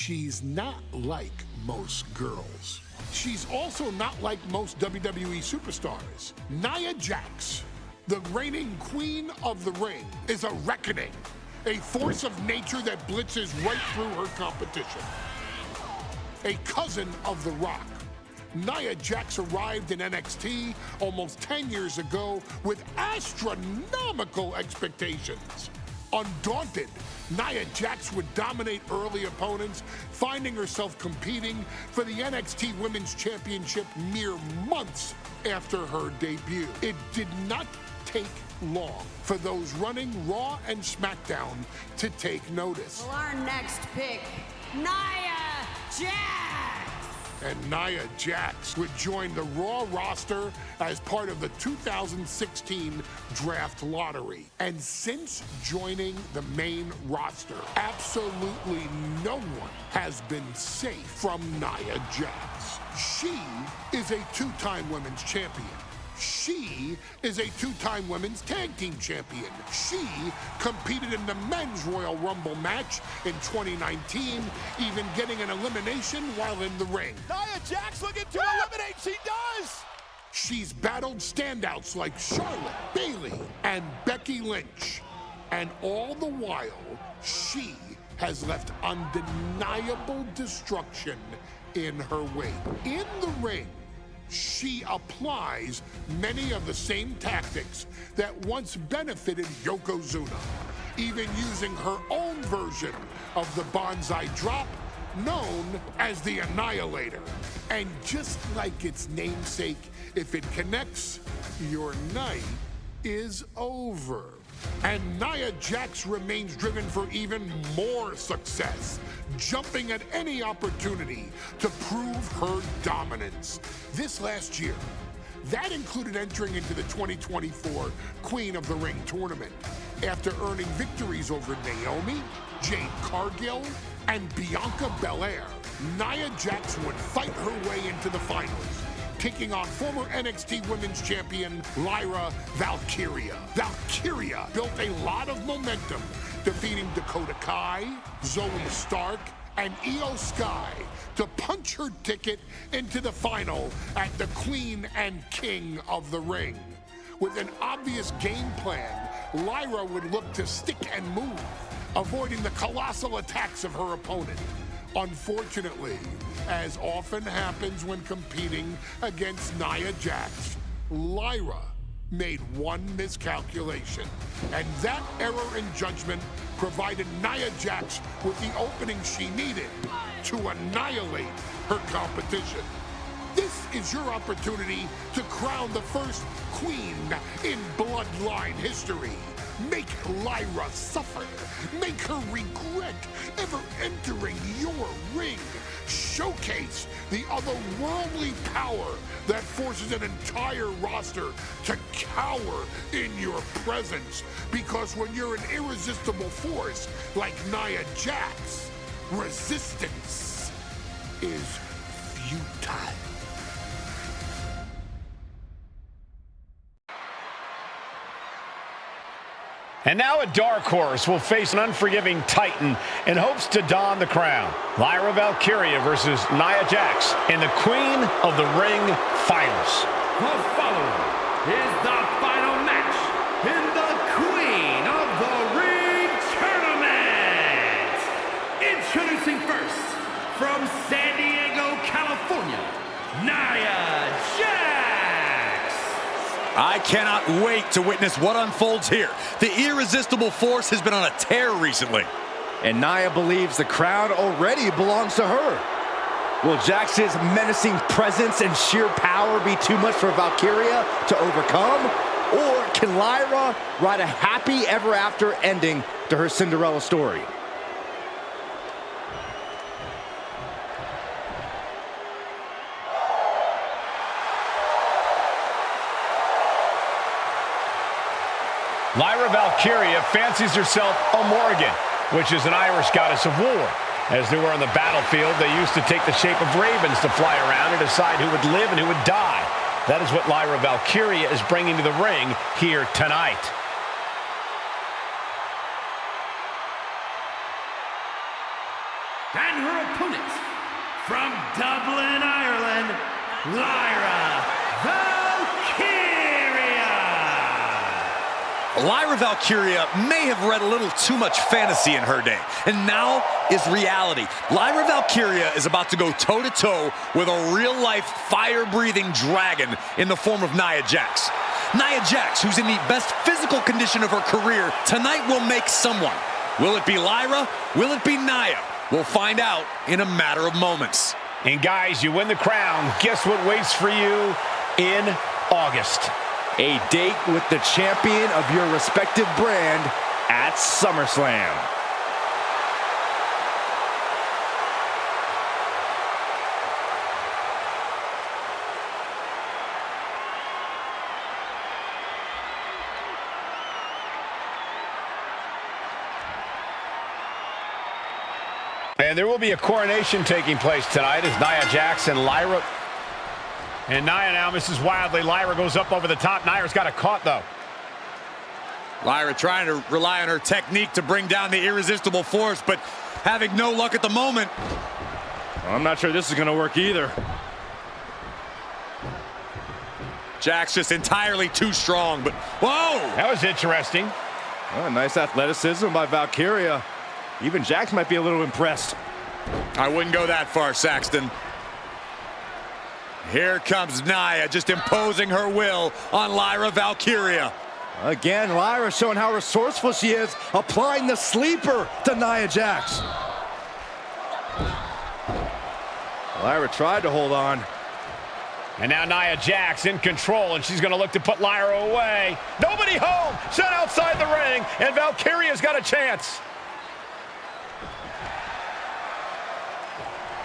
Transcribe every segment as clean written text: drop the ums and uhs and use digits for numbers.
she's not like most girls. She's also not like most WWE superstars. Nia Jax, the reigning queen of the ring, is a reckoning, a force of nature that blitzes right through her competition. A cousin of The Rock, Nia Jax arrived in NXT almost 10 years ago with astronomical expectations. Undaunted, Nia Jax would dominate early opponents, finding herself competing for the NXT Women's Championship mere months after her debut. It did not take long for those running Raw and SmackDown to take notice. Well, our next pick, Nia Jax! And Nia Jax would join the Raw roster as part of the 2016 draft lottery. And since joining the main roster, absolutely no one has been safe from Nia Jax. She is a two-time women's champion. She is a two-time women's tag team champion. She competed in the men's Royal Rumble match in 2019, even getting an elimination while in the ring. Nia Jax looking to eliminate, she does! She's battled standouts like Charlotte, Bayley, and Becky Lynch. And all the while, she has left undeniable destruction in her wake. In the ring, she applies many of the same tactics that once benefited Yokozuna, even using her own version of the Bonsai Drop, known as the Annihilator. And just like its namesake, if it connects, your night is over. And Nia Jax remains driven for even more success, jumping at any opportunity to prove her dominance. This last year, that included entering into the 2024 Queen of the Ring tournament after earning victories over Naomi, Jade Cargill, and Bianca Belair. Nia Jax would fight her way into the finals, taking on former NXT Women's Champion Lyra Valkyria. Valkyria built a lot of momentum, defeating Dakota Kai, Zoe Stark, and Io Sky to punch her ticket into the final at the Queen and King of the Ring. With an obvious game plan, Lyra would look to stick and move, avoiding the colossal attacks of her opponent. Unfortunately, as often happens when competing against Nia Jax, Lyra made one miscalculation, and that error in judgment provided Nia Jax with the opening she needed to annihilate her competition. This is your opportunity to crown the first queen in Bloodline history. Make Lyra suffer. Make her regret ever entering your ring. Showcase the otherworldly power that forces an entire roster to cower in your presence. Because when you're an irresistible force like Nia Jax, resistance is futile. And now a dark horse will face an unforgiving titan in hopes to don the crown. Lyra Valkyria versus Nia Jax in the Queen of the Ring Finals. The following is the final match in the Queen of the Ring Tournament. Introducing first, from San Diego, California, Nia Jax. I cannot wait to witness what unfolds here. The irresistible force has been on a tear recently. And Nia believes the crowd already belongs to her. Will Jax's menacing presence and sheer power be too much for Valkyria to overcome? Or can Lyra write a happy ever after ending to her Cinderella story? Lyra Valkyria fancies herself a Morrigan, which is an Irish goddess of war. As they were on the battlefield, they used to take the shape of ravens to fly around and decide who would live and who would die. That is what Lyra Valkyria is bringing to the ring here tonight. And her opponent, from Dublin, Ireland, Lyra Valkyria. Lyra Valkyria may have read a little too much fantasy in her day, and now is reality. Lyra Valkyria is about to go toe-to-toe with a real-life, fire-breathing dragon in the form of Nia Jax. Nia Jax, who's in the best physical condition of her career, tonight will make someone. Will it be Lyra? Will it be Nia? We'll find out in a matter of moments. And guys, you win the crown. Guess what waits for you in August? A date with the champion of your respective brand at SummerSlam. And there will be a coronation taking place tonight as Nia Jax and Lyra. And Nia now misses wildly. Lyra goes up over the top. Nia's got it caught, though. Lyra trying to rely on her technique to bring down the irresistible force, but having no luck at the moment. Well, I'm not sure this is going to work either. Jax just entirely too strong, but whoa! That was interesting. Oh, nice athleticism by Valkyria. Even Jax might be a little impressed. I wouldn't go that far, Saxton. Here comes Nia, just imposing her will on Lyra Valkyria. Again, Lyra showing how resourceful she is, applying the sleeper to Nia Jax. Lyra tried to hold on. And now Nia Jax in control, and she's going to look to put Lyra away. Nobody home! Sent outside the ring, and Valkyria's got a chance.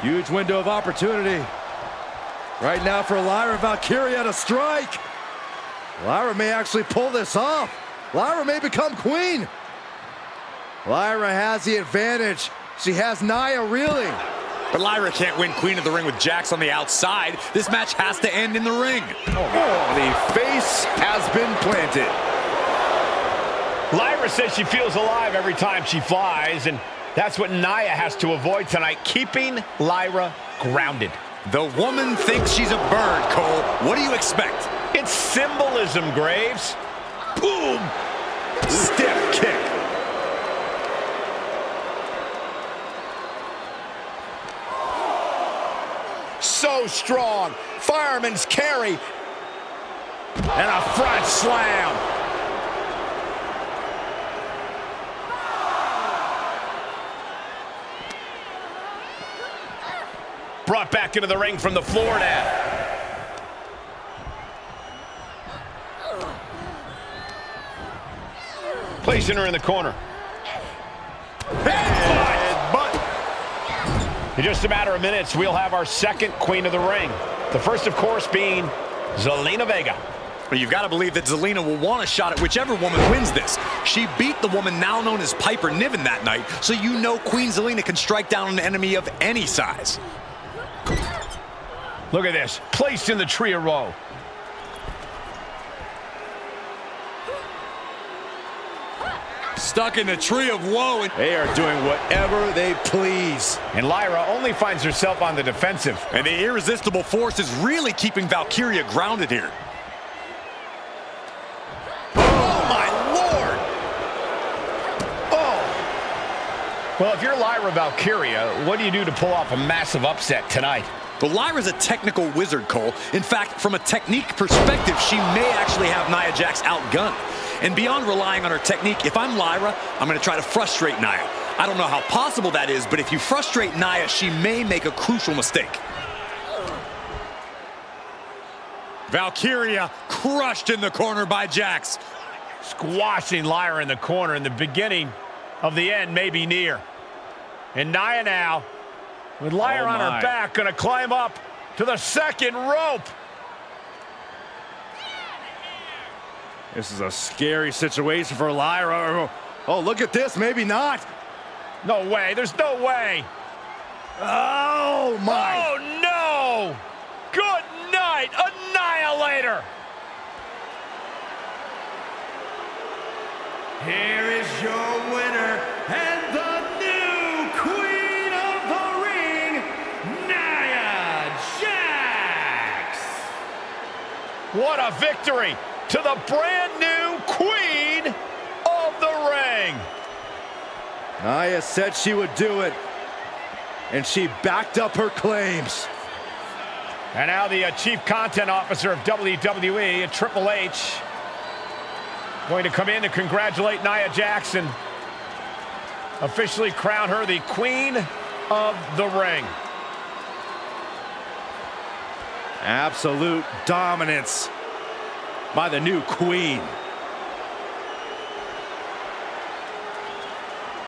Huge window of opportunity. Right now for Lyra Valkyria to strike. Lyra may actually pull this off. Lyra may become queen. Lyra has the advantage. She has Nia reeling. But Lyra can't win Queen of the Ring with Jax on the outside. This match has to end in the ring. Oh, the face has been planted. Lyra says she feels alive every time she flies, and that's what Nia has to avoid tonight, keeping Lyra grounded. The woman thinks she's a bird, Cole. What do you expect? It's symbolism, Graves. Boom! Stiff kick. So strong. Fireman's carry. And a front slam. Brought back into the ring from the floor now. Placing her in the corner. But In just a matter of minutes, we'll have our second Queen of the Ring. The first, of course, being Zelina Vega. Well, you've got to believe that Zelina will want a shot at whichever woman wins this. She beat the woman now known as Piper Niven that night, so you know Queen Zelina can strike down an enemy of any size. Look at this, placed in the tree of woe. Stuck in the tree of woe. And they are doing whatever they please. And Lyra only finds herself on the defensive. And the irresistible force is really keeping Valkyria grounded here. Oh, my Lord! Oh! Well, if you're Lyra Valkyria, what do you do to pull off a massive upset tonight? Well, Lyra's a technical wizard, Cole. In fact, from a technique perspective, she may actually have Nia Jax outgunned. And beyond relying on her technique, if I'm Lyra, I'm going to try to frustrate Nia. I don't know how possible that is, but if you frustrate Nia, she may make a crucial mistake. Valkyria crushed in the corner by Jax. Squashing Lyra in the corner, and the beginning of the end may be near. And Nia now, with Lyra on her back, going to climb up to the second rope. This is a scary situation for Lyra. Oh, look at this. Maybe not. No way. There's no way. Oh, my. Oh, no. Good night, Annihilator. Here is your winner and the new Queen of the What a victory to the brand new Queen of the Ring. Nia said she would do it, and she backed up her claims. And now the Chief Content Officer of WWE, Triple H, going to come in to congratulate Nia Jax and officially crown her the Queen of the Ring. Absolute dominance by the new Queen.